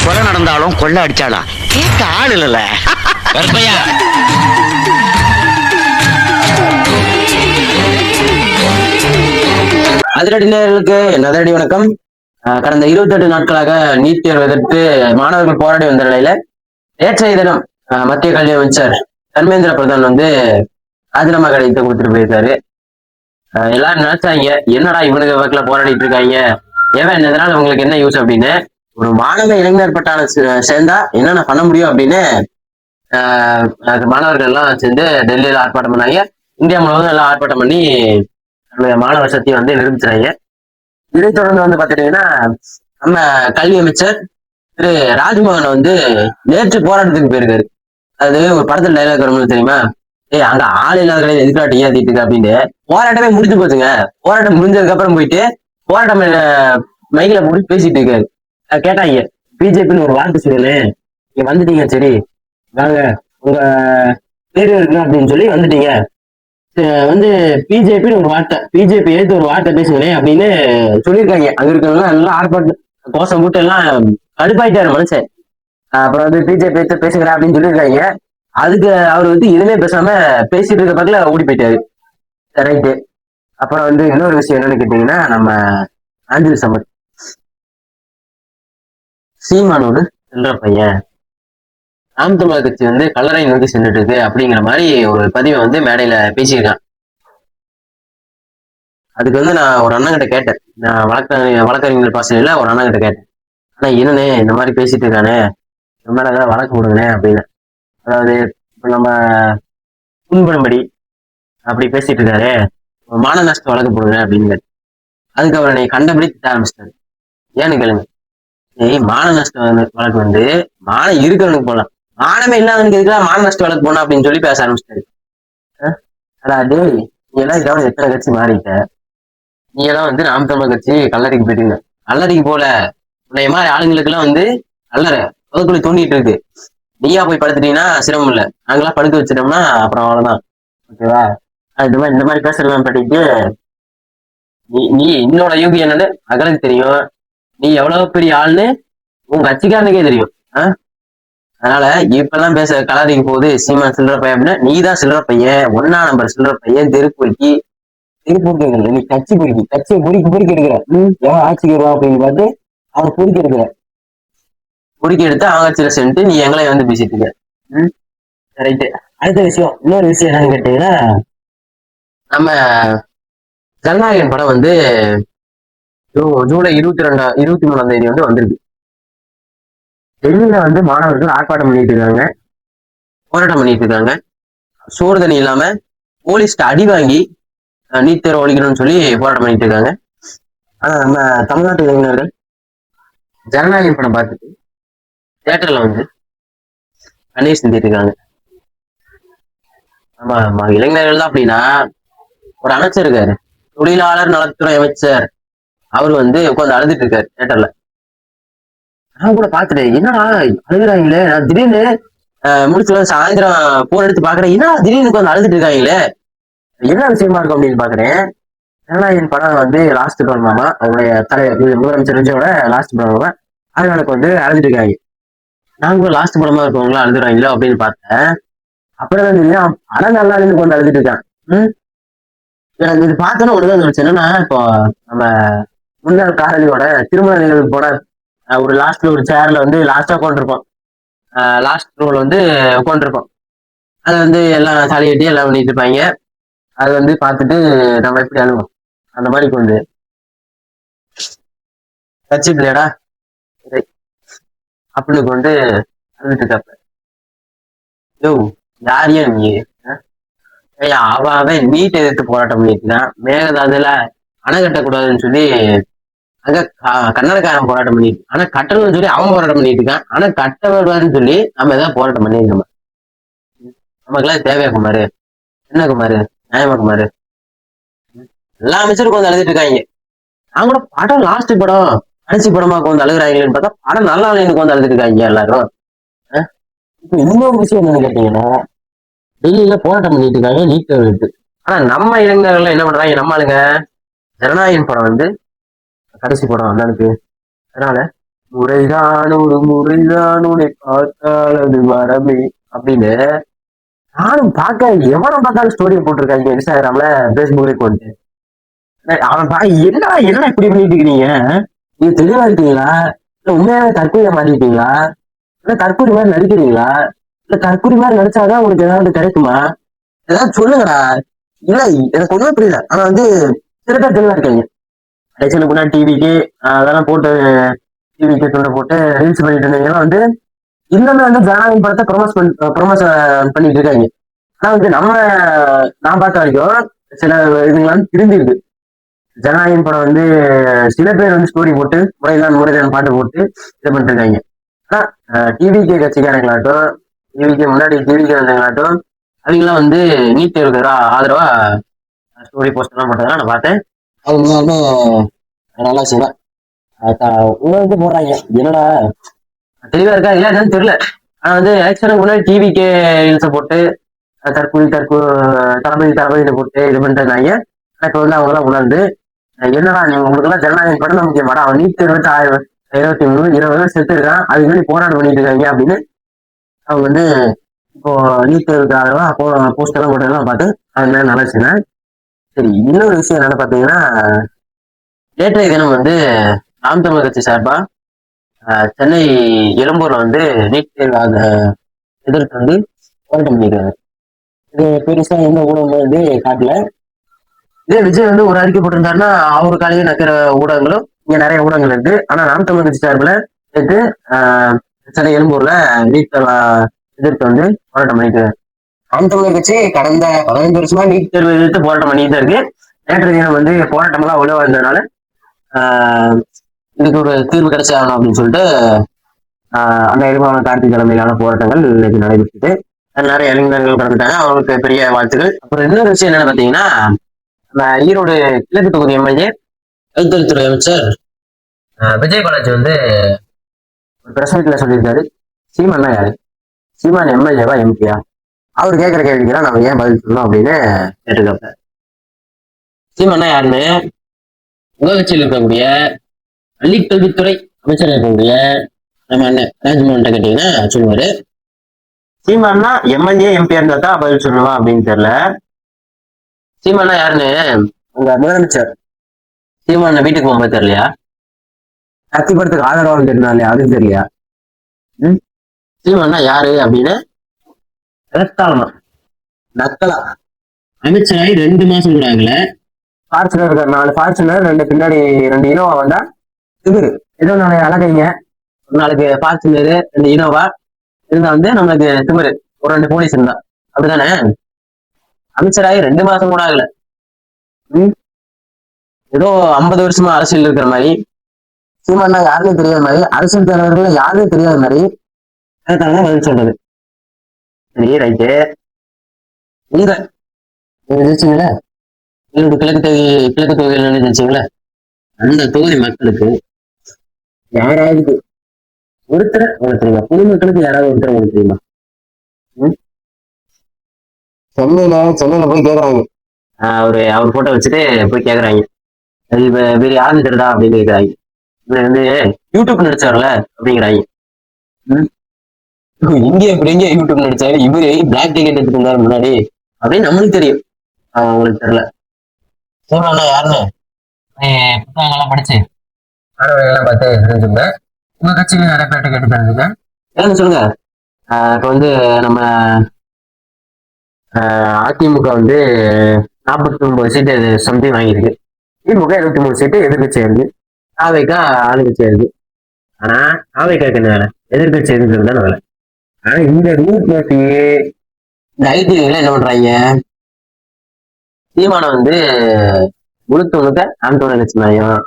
கொலை நடந்தாலும் கொள்ள அடிச்சாளா கேட்க ஆள் இல்லல. அதிரடி நேயர்களுக்கு அதிரடி வணக்கம். கடந்த 28 நாட்களாக நீட் தேர்வு எதிர்த்து மாணவர்கள் போராடி வந்த நிலையில நேற்றைய தினம் மத்திய கல்வி அமைச்சர் தர்மேந்திர பிரதான் வந்து ராஜினாமா கடிதத்தை கொடுத்துட்டு போயிருக்காரு. எல்லாரும் நினைச்சாங்க, என்னடா இவனுக்கு வாக்குல போராடிட்டு இருக்காங்க, ஏன் இதனால உங்களுக்கு என்ன யூஸ் அப்படின்னு. ஒரு மாணவ இளைஞர் பட்டாளம் சேர்ந்தா என்னென்ன பண்ண முடியும் அப்படின்னு மாணவர்கள் எல்லாம் சேர்ந்து டெல்லியில ஆர்ப்பாட்டம் பண்ணாங்க. இந்தியா முழுவதும் எல்லாம் ஆர்ப்பாட்டம் பண்ணி நம்மளுடைய மாணவர் சக்தியை வந்து நிரூபிச்சாங்க. இதை தொடர்ந்து வந்து பாத்துட்டீங்கன்னா நம்ம கல்வி அமைச்சர் திரு ராஜ்மோகன் வந்து நேற்று போராட்டத்துக்கு போயிருக்காரு. அது ஒரு படத்துல டைலாக் வரும்போது தெரியுமா, அங்க ஆள் இல்லாத எதிர்காட்டி ஏத்திட்டு இருக்கு அப்படின்னு. போராட்டமே முடிஞ்சு போச்சுங்க. போராட்டம் முடிஞ்சதுக்கு அப்புறம் போயிட்டு போராட்டம் மைக்கில போட்டு பேசிட்டு இருக்காரு. கேட்டாங்க, பிஜேபின்னு ஒரு வார்த்தை சொல்லு, நீங்க வந்துட்டீங்க, சரி வாங்க உங்க தேர்வு இருக்கு அப்படின்னு சொல்லி வந்துட்டீங்க, வந்து பிஜேபின்னு ஒரு வார்த்தை, பிஜேபி ஏத்து ஒரு வார்த்தை பேசுங்களேன் அப்படின்னு சொல்லியிருக்காங்க. அங்க இருக்கிறவங்க எல்லாம் ஆர்ப்பாட்டம் கோஷம் போட்டு எல்லாம் கடுப்பாயிட்டாரு மனுஷன். அப்புறம் வந்து பிஜேபி ஏத்து பேசுகிறேன் அப்படின்னு சொல்லியிருக்காங்க. அதுக்கு அவர் வந்து எதுவுமே பேசாம பேசிட்டு இருக்க பக்கத்துல ஓடி போயிட்டாரு. ரைட்டு. அப்புறம் வந்து இன்னொரு விஷயம் என்னன்னு கேட்டீங்கன்னா, நம்ம ஆஞ்சல் சம்பத் சீமானோடு செல்ற பையன் நாம் தமிழர் கட்சி வந்து கல்லறை நோக்கி சென்றுட்டு இருக்கு அப்படிங்கிற மாதிரி ஒரு பதிவை வந்து மேடையில பேசியிருக்கான். அதுக்கு வந்து நான் ஒரு அண்ணன் கிட்ட கேட்டேன், நான் வழக்கறிஞர் பாசனையில ஒரு அண்ணன் கிட்ட கேட்டேன், ஆனா என்னண்ணே இந்த மாதிரி பேசிட்டு இருக்கானே, இந்த மாதிரி ஏதாவது வழக்கு போடுங்கண்ணே அப்படின்னு. அதாவது இப்ப நம்ம புண்படும்படி அப்படி பேசிட்டு இருக்காரு, மான நஷ்ட வழக்கு போடுங்க அப்படின்னு. அதுக்கு அவர் என்னை கண்டபடி திட்ட ஆரம்பிச்சிட்டாரு. ஏன்னு கேளுங்க, மான நஷ்ட வழக்கு வந்து மானம் இருக்கிறவனுக்கு போடலாம், மானமே இல்லாதவனுக்கு எதுக்குலாம் மான நஷ்ட வழக்கு போனா அப்படின்னு சொல்லி பேச ஆரம்பிச்சிட்டாரு. அதாவது நீ எல்லாம் இதோட எத்தனை கட்சி மாறிட்ட, நீ எல்லாம் வந்து நாம் தமிழர் கட்சி கல்லறைக்கு போயிட்டீங்க, கல்லறைக்கு போல உன்னைய மாதிரி ஆளுங்களுக்கு எல்லாம் வந்து கல்லறை புதக்குழி தூண்டிட்டு இருக்கு, நீயா போய் படுத்துட்டீங்கன்னா சிரமம் இல்லை, நாங்களாம் படுக்க வச்சிட்டோம்னா அப்புறம் அவ்வளவுதான், ஓகேவா. இந்த மாதிரி பேசுறவன் படிட்டு நீ இன்னோட யூகி என்னன்னு அகலுக்கு தெரியும், நீ எவ்வளவு பெரிய ஆள்னு உன் கட்சிக்காரனுக்கே தெரியும். அதனால இப்பெல்லாம் பேச கலரிக்கு போகுது சீமான் சில்லற பையன் அப்படின்னா, நீ தான் சில்லற பையன், 1ஆம் நம்பர் சில்லற பையன், தெருப்பொறுக்கி நீ கட்சி பொறுக்கி கட்சியை பொறுக்கி எடுக்கிற, எவன் ஆட்சிக்கு வருவா அப்படின்னு பார்த்து அவர் பொறுக்கி எடுக்கிற, பொறுக்கி எடுத்து அவங்க கட்சியில சென்று நீ எங்களை வந்து பேசிட்டு இருக்க. ரைட்டு. அடுத்த விஷயம், இன்னொரு விஷயம் என்னன்னு கேட்டீங்கன்னா, நம்ம ஜனநாயகன் படம் வந்து ஜூலை 23ஆம் தேதி வந்து வந்திருக்கு. டெல்லியில வந்து மாணவர்கள் ஆர்ப்பாட்டம் பண்ணிட்டு இருக்காங்க, போராட்டம் பண்ணிட்டு இருக்காங்க. சோறு தண்ணி இல்லாம போலீஸ்க்கு அடி வாங்கி நீட் தேர்வு ஒழிக்கணும்னு சொல்லி போராட்டம் பண்ணிட்டு இருக்காங்க. ஆனா நம்ம தமிழ்நாட்டு இளைஞர்கள் ஜனநாயகம் படம் பார்த்துட்டு தியேட்டர்ல வந்து கண்ணீர் சிந்திட்டு இருக்காங்க. ஆமா இளைஞர்கள் தான் அப்படின்னா, ஒரு அமைச்சர் இருக்காரு, தொழிலாளர் நலத்துறை அமைச்சர், அவர் வந்து உட்காந்து அழுதுட்டு இருக்காரு தியேட்டர்ல. நான் கூட பாத்துட்டேன், என்னடா அழுகுறாங்களே, நான் திடீர்னு முடிச்சு சாயந்தரம் போன் எடுத்து பாக்குறேன், என்ன திடீர்னு உட்காந்து அழுதுட்டு இருக்காங்களே, என்ன விஷயமா இருக்கும் அப்படின்னு பாக்குறேன். ஜனநாயகன் படம் வந்து லாஸ்ட் படமாமா, அவருடைய முதலமைச்சர் விஜயோட லாஸ்ட் படமாமா, அதனால வந்து அழுதுட்டு இருக்காங்க. நான் கூட லாஸ்ட் படமா இருக்கவங்களா அழுதுறாங்களோ அப்படின்னு பார்த்தேன். அப்புறம் வந்து படம் நல்லா இருந்து கொண்டு அழுதுட்டு இருக்கான். எனக்கு இது பார்த்தோன்னா ஒண்ணுதான் நினைச்சு, என்னன்னா இப்போ நம்ம முன்னாள் காதலியோட திருமண நிகழ்வு போட ஒரு லாஸ்ட்ல ஒரு சேர்ல வந்து லாஸ்டா உட்காந்துருப்போம், லாஸ்ட் ரோல் வந்து உட்காந்துருப்போம். அதை வந்து எல்லாம் தாலி கட்டி எல்லாம் பண்ணிட்டு இருப்பாங்க. அது வந்து பார்த்துட்டு நம்ம எப்படி அழுவோம், அந்த மாதிரி வந்து கட்சி பிள்ளையடா அப்படின்னு கொண்டு அழுதுட்டு இருக்காப்ப. யோ யாரையா நீ, அவன் நீட் எதிர்த்து போராட்டம் பண்ணிட்டுதான், மேகதாதுல அணை கட்டக்கூடாதுன்னு சொல்லி அங்க கன்னடக்காரன் போராட்டம் பண்ணிட்டு, ஆனா கட்டணும்னு சொல்லி அவன் போராட்டம் பண்ணிட்டு இருக்கான். ஆனா கட்ட வருவாருன்னு சொல்லி நம்ம ஏதாவது போராட்டம் பண்ணிருக்கோம். நமக்குலாம் தேவையா குமாரு, என்ன குமாரு, நியாயமா குமாரு, எல்லா அமைச்சருக்கும் வந்து அழுதுட்டு இருக்காங்க. நான் கூட படம் லாஸ்ட் படம் கடைசி படமா வந்து அழுகுறாங்களேன்னு பார்த்தா படம் நல்லா எனக்கு வந்து அழுதுட்டு இருக்காங்க எல்லாரும். இப்ப இன்னொரு விஷயம் என்னன்னு கேட்டீங்கன்னா, டெல்லியில போராட்டம் பண்ணிட்டு இருக்காங்க நீட் தேர்வு. ஆனா நம்ம இளைஞர்கள் என்ன பண்றாங்க, நம்ம ஆளுங்க ஜனநாயகன் படம் வந்து கடைசி படம் அண்ணனுக்கு, அதனால முறைதான் ஒரு முறைதான் உன்னை பார்த்தால் அது வரமே அப்படின்னு நானும் பார்க்க எவனை பார்த்தாலும் ஸ்டோரி போட்டிருக்காங்க இன்ஸ்டாகிராம்ல பேஸ்புக்ல போட்டு அவன் என்னடா என்ன இப்படி பண்ணிட்டு இருக்கீங்க நீங்க தெளிவா இருக்கீங்களா இல்ல உண்மையாவே தற்கொலை மாட்டிட்டீங்களா இல்ல தற்கொலை மாதிரி நடிக்கிறீங்களா இல்ல தற்கொலை மாதிரி நடிச்சாதான் உங்களுக்கு ஏதாவது கிடைக்குமா ஏதாவது சொல்லுங்கடா இல்ல எனக்கு ஒண்ணுமே புரியல ஆனா வந்து சில பேர் தெளிவா இருக்காங்க எலெக்ஷனுக்கு முன்னாடி டிவிக்கு அதெல்லாம் போட்டு டிவிக்கு துண்டை போட்டு ரீல்ஸ் பண்ணிட்டு இருந்தீங்கன்னா வந்து இன்னுமே வந்து ஜனநாயகம் படத்தை ப்ரொமோஷன் பண்ணிட்டு இருக்காங்க ஆனா வந்து நான் பார்த்த வரைக்கும் சில இதுங்களாம் திரும்பி இருக்கு ஜனநாயகம் படம் வந்து சில பேர் வந்து ஸ்டோரி போட்டு முறைதான் பாட்டு போட்டு இது பண்ணிட்டு இருக்காங்க ஆனா டிவிகே கட்சிக்காரங்களாட்டும் டிவிக்கு முன்னாடி டிவிக்கு வந்தவங்களாட்டும் அவங்களாம் வந்து நீட் தேர்வுக்கு ஆதரவா ஸ்டோரி போஸ்ட் எல்லாம் போட்டதெல்லாம் நான் பார்த்தேன் அவங்க வந்து நல்லா செய்வேன் உங்களுக்கு போடுறாங்க என்னடா தெளிவா இருக்கா இல்ல என்னன்னு தெரியல ஆனா வந்து எலெக்ஷனுக்கு முன்னாடி டிவிக்கு ரீல்ஸை போட்டு தளபதியில போட்டு இது பண்ணிருந்தாங்க இப்ப வந்து அவங்க எல்லாம் உணர்ந்து என்னடா நீங்க உங்களுக்கு எல்லாம் ஜனநாயகம் படம் தான் முக்கியமாடா அவன் நீட் 2023 செத்து இருக்கான் அதுக்கு வேண்டி போராட்டம் பண்ணிட்டு இருக்காங்க அப்படின்னு அவங்க வந்து இப்போ நீட் தேர்வுக்கு ஆதரவா போஸ்ட் எல்லாம் போட்டதெல்லாம் பார்த்து அது நல்லா சொன்னேன். சரி இன்னொரு விஷயம் என்னன்னு பாத்தீங்கன்னா நேற்றைய தினம் வந்து நாம் தமிழர் கட்சி சார்பா சென்னை எழும்பூர்ல வந்து நீட் தேர்வு எதிர்த்து வந்து போராட்டம் பண்ணிருக்காங்க. இது பெருசா எந்த ஊடகமும் வந்து காட்டல. இதே விஜய் வந்து ஒரு அறிக்கை போட்டிருந்தாருன்னா அவரு காலையில் நக்கிற ஊடகங்களும் இங்க நிறைய ஊடகங்கள் இருக்கு. ஆனா நாம் தமிழர் கட்சி சார்பில் நேற்று சென்னை எழும்பூர்ல நீட் தேர்வு எதிர்த்து வந்து போராட்டம் பண்ணிட்டு நாம் தமிழர் கட்சி கடந்த 15 வருஷமா நீட் தேர்வு எதிர்த்து போராட்டம் பண்ணிட்டு இருக்கு. நேற்று தினம் வந்து போராட்டம் எல்லாம் உள்ள வந்ததுனால இதுக்கு ஒரு தீர்வு கிடைச்சாகணும் அப்படின்னு சொல்லிட்டு அந்த எதிர்மான கார்த்திக் தலைமையிலான போராட்டங்கள் இன்னைக்கு நடைபெற்றது. நிறைய இளைஞர்கள் கலந்துட்டாங்க, அவங்களுக்கு பெரிய வாழ்த்துக்கள். அப்புறம் இன்னொரு விஷயம் என்னன்னு பாத்தீங்கன்னா ஈரோடு கிழக்கு தொகுதி எம்எல்ஏ கைத்தறித்துறை அமைச்சர் விஜய் பாலாஜி வந்து ஒரு பிரஸ் மீட்ல சொல்லியிருக்காரு, சீமான்னா யாரு, சீமான் எம்எல்ஏவா எம்பியா, அவர் கேட்கிற கேள்விக்கெல்லாம் நம்ம ஏன் பதில் சொல்லணும் அப்படின்னு கேட்டுக்கப்ப சீமான்னா யாருன்னு உங்க கட்சியில் இருக்கக்கூடிய பள்ளிக்கல்வித்துறை அமைச்சர் இருக்கக்கூடிய நம்ம அண்ணன் ராஜ்மோகன் கேட்டீங்கன்னா சொல்லுவாரு. சீமான்னா எம்எல்ஏ எம்பி இருந்தா தான் பதில் சொல்லுவா அப்படின்னு தெரியல. சீமானா யாருன்னு உங்க முதலமைச்சர் சீமான வீட்டுக்கு போகும்போது தெரியலையா? கத்தி படத்துக்கு ஆதரவாக தெரிந்தாலே அதுவும் தெரியலையா? சீமானா யாரு அப்படின்னு எலத்தாளமா நக்கலா அமைச்சராகி 2 மாசம் கூட ஆகல. ஃபார்ச்சுனர் இருக்காரு, 4 ஃபார்ச்சுனர், 2 பின்னாடி 2 இனோவா வந்தா திமிரு. ஏதோ நாளை அழகைங்க, ஒரு நாளைக்கு ஃபார்ச்சுனர் 2 இனோவா இருந்தா வந்து நம்மளுக்கு திமிரு, ஒரு 2 போலீஸ் இருந்தா அப்படித்தானே? அமைச்சராகி 2 மாசம் கூட ஆகல. ஏதோ 50 வருஷமா அரசியல் இருக்கிற மாதிரி, சீமானா யாருன்னு தெரியாத மாதிரி, அரசியல் தலைவர்கள் யாருன்னு தெரியாத மாதிரி அதுதான் பதில் சொல்றது. சரி ரைட்டு, உங்க ஜெயிச்சிங்களா ஈரோடு கிழக்கு தொகுதியில் ஜெயிச்சிங்களா, அந்த தொகுதி மக்களுக்கு யாராவது ஒருத்தரை உங்களுக்கு தெரியுமா? பொதுமக்களுக்கு யாராவது ஒருத்தரை உங்களுக்கு தெரியுமா? சென்னையில போய் கேக்குறாங்க, அவர் போட்டோ வச்சுட்டு போய் கேக்குறாங்க, அது வேற யாருன்னு தெரியுதா அப்படின்னு கேக்குறாங்க. இவர் வந்து யூடியூப் நடிச்சார்ல அப்படிங்கிறாங்க. இங்க எங்க யூடியூப் நடிச்சாரு, இவரு பிளாக் டிக்கெட் எடுத்துட்டு இருந்தாரு முன்னாடி அப்படின்னு நம்மளுக்கு தெரியும், அவங்களுக்கு தெரியல. சீமானா யாருன்னு புத்தகங்கள்லாம் படிச்சு ஆடவர்கள்லாம் பார்த்து தெரிஞ்சுங்க. உங்க கட்சியில நிறைய பேர்ட்ட கேட்டு தெரிஞ்சுங்க. ஏன்னு சொல்லுங்க. இப்ப வந்து நம்ம அதிமுக வந்து 49 சீட்டு சம்திங் வாங்கியிருக்கு, திமுக 23 சீட்டு எதிர்கட்சியா இருக்கு, ஆவைக்கா ஆளுங்கட்சியா இருக்கு. ஆனா ஆவைக்காக்கு என்ன வேலை, எதிர்கட்சி எதிர்க்கிறது தானே வேலை. ஆனா இந்த ரூட் நோட்டி இந்த ஐடில என்ன பண்றாங்க, சீமான வந்து முழுக்க ஆண்டோட கட்சி மேலையும்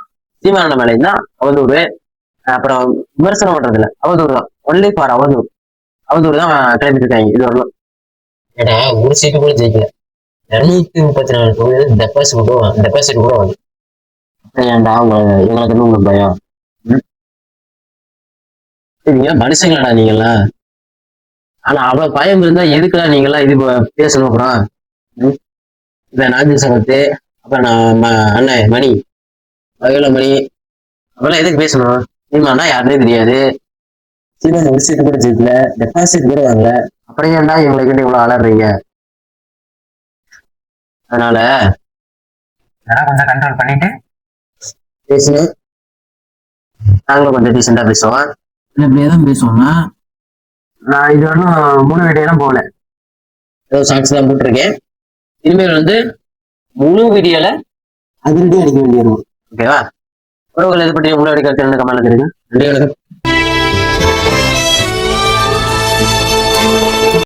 சீமான மேலையும் தான் அவதூறு, அப்புறம் விமர்சனம் பண்றது இல்ல, அவதூறு தான், ஒன்லி ஃபார் அவதூறு தான் கிளம்பிட்டு இருக்காங்க. இது வரணும் ஏன்னா ஒரு சீட்டு கூட ஜெயிக்கல, 234 தொகுதியில் டெபாசிட் கூட வாங்க. ஏன்டா எங்களுக்கு உங்களுக்கு பயம்? நீங்க மனுஷங்களாடா நீங்கெல்லாம். ஆனா அவ்வளவு பயம் இருந்தா எதுக்குலாம் நீங்கெல்லாம் இது பேசணும்? அப்புறம் இந்த நாஜி சமத்து, அப்புறம் நான் அண்ணன் மணி வகையில மணி, அவெல்லாம் எதுக்கு பேசணும்? சீமானா யாருன்னே தெரியாது. சீமான் ஒரு சீட்டு கூட ஜெயிக்கல, டெபாசிட் கூட வாங்கல. அப்புறம் ஏன்டா இவங்களை கிட்ட இவ்வளவு அலறீங்க? அதனால இதெல்லாம் கொஞ்சம் கண்ட்ரோல் பண்ணிட்டு பேசணும். நாங்களும் கொஞ்சம் டீசெண்டா பேசுவோம். இப்படியேதான் பேசுவோம்னா நான் இது வரணும் 3 வீடியோலாம் போகல, ஏதோ ஷார்ட்ஸ் தான் போட்டிருக்கேன். இனிமேல் வந்து முழு வீடியோல அதிரடி அடிக்க வேண்டியிருக்கும். ஓகேவா? உறவுகள் எது பற்றி உங்களோட கருத்து கமெண்ட்ல தெரியுங்க. நன்றி, வணக்கம்.